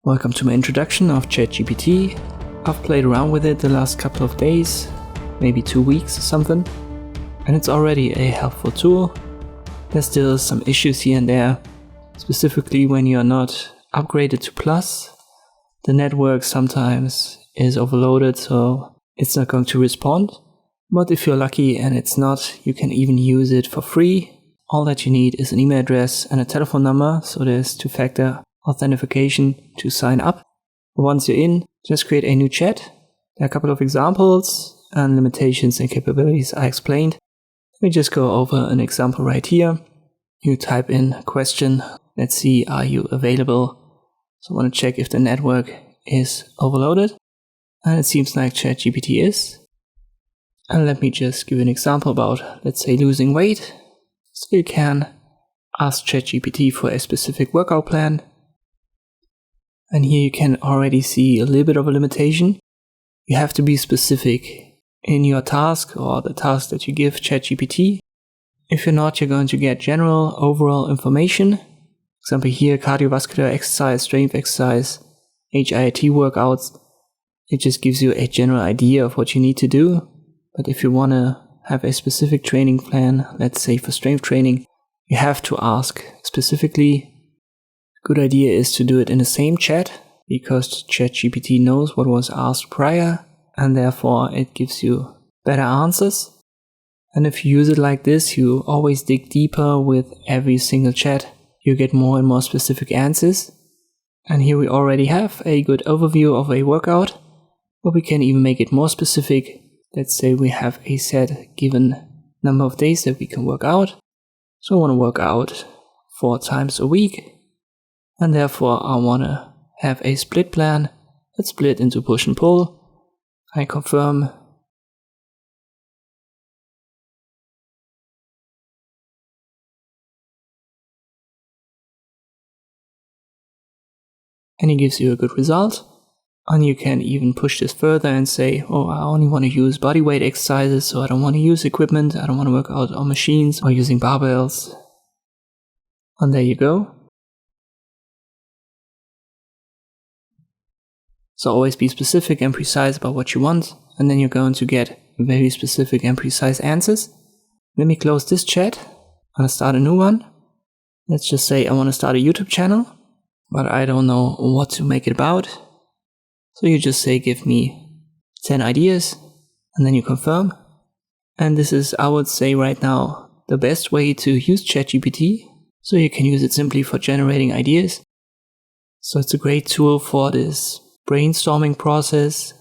Welcome to my introduction of ChatGPT. I've played around with it the last couple of days, maybe 2 weeks or something, and it's already a helpful tool. There's still some issues here and there, specifically when you're not upgraded to Plus. The network sometimes is overloaded, so it's not going to respond. But if you're lucky and it's not, you can even use it for free. All that you need is an email address and a telephone number, so there's two-factor authentication to sign up. Once you're in, just create a new chat. There are a couple of examples and limitations and capabilities I explained. Let me just go over an example right here. You type in a question. Let's see, are you available? So I want to check if the network is overloaded. And it seems like ChatGPT is. And let me just give you an example about, let's say, losing weight. So you can ask ChatGPT for a specific workout plan. And here you can already see a little bit of a limitation. You have to be specific in your task or the task that you give ChatGPT. If you're not, you're going to get general overall information. For example, here, cardiovascular exercise, strength exercise, HIIT workouts. It just gives you a general idea of what you need to do. But if you want to have a specific training plan, let's say for strength training, you have to ask specifically. Good idea is to do it in the same chat, because ChatGPT knows what was asked prior, and therefore it gives you better answers. And if you use it like this, you always dig deeper with every single chat. You get more and more specific answers. And here we already have a good overview of a workout, but we can even make it more specific. Let's say we have a set given number of days that we can work out. So I want to work out 4 times a week. And therefore I want to have a split plan. Let's split into push and pull. I confirm. And it gives you a good result. And you can even push this further and say, oh, I only want to use bodyweight exercises, so I don't want to use equipment. I don't want to work out on machines or using barbells. And there you go. So always be specific and precise about what you want, and then you're going to get very specific and precise answers. Let me close this chat. I'm going to start a new one. Let's just say I want to start a YouTube channel, but I don't know what to make it about. So you just say, give me 10 ideas, and then you confirm. And this is, I would say right now, the best way to use ChatGPT. So you can use it simply for generating ideas. So it's a great tool for this brainstorming process.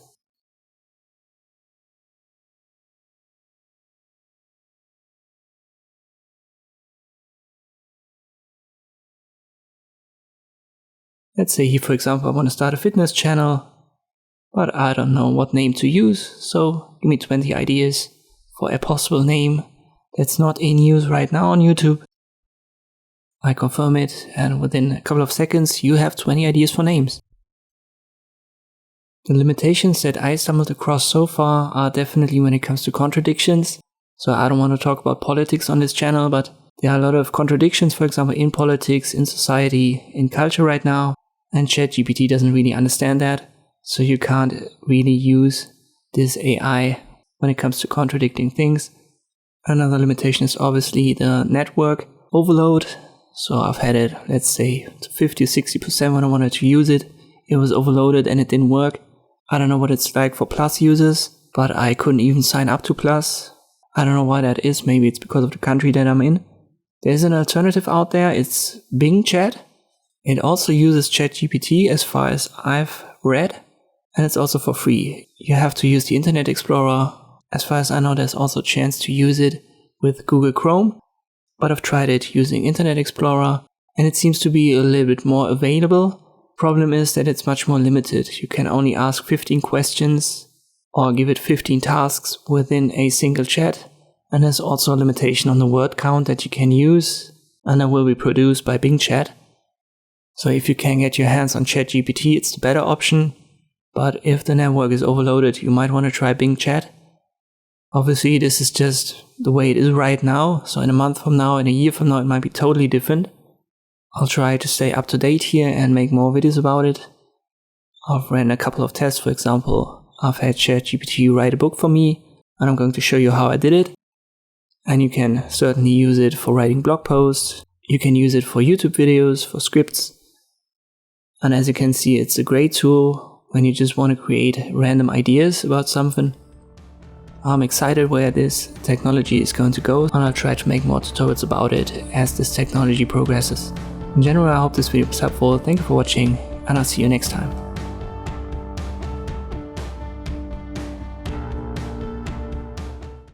Let's say here, for example, I want to start a fitness channel, but I don't know what name to use. So give me 20 ideas for a possible name that's not in use right now on YouTube. I confirm it, and within a couple of seconds, you have 20 ideas for names. The limitations that I stumbled across so far are definitely when it comes to contradictions. So I don't want to talk about politics on this channel, but there are a lot of contradictions, for example, in politics, in society, in culture right now. And ChatGPT doesn't really understand that. So you can't really use this AI when it comes to contradicting things. Another limitation is obviously the network overload. So I've had it, let's say, to 50 or 60% when I wanted to use it. It was overloaded and it didn't work. I don't know what it's like for Plus users, but I couldn't even sign up to Plus. I don't know why that is. Maybe it's because of the country that I'm in. There's an alternative out there. It's Bing Chat. It also uses ChatGPT as far as I've read, and it's also for free. You have to use the Internet Explorer. As far as I know, there's also a chance to use it with Google Chrome, but I've tried it using Internet Explorer, and it seems to be a little bit more available. Problem is that it's much more limited. You can only ask 15 questions or give it 15 tasks within a single chat. And there's also a limitation on the word count that you can use, and that will be produced by Bing Chat. So if you can get your hands on ChatGPT, it's the better option. But if the network is overloaded, you might want to try Bing Chat. Obviously, this is just the way it is right now. So in a month from now, in a year from now, it might be totally different. I'll try to stay up to date here and make more videos about it. I've ran a couple of tests. For example, I've had ChatGPT write a book for me, and I'm going to show you how I did it. And you can certainly use it for writing blog posts. You can use it for YouTube videos, for scripts. And as you can see, it's a great tool when you just want to create random ideas about something. I'm excited where this technology is going to go, and I'll try to make more tutorials about it as this technology progresses. In general, I hope this video was helpful. Thank you for watching, and I'll see you next time.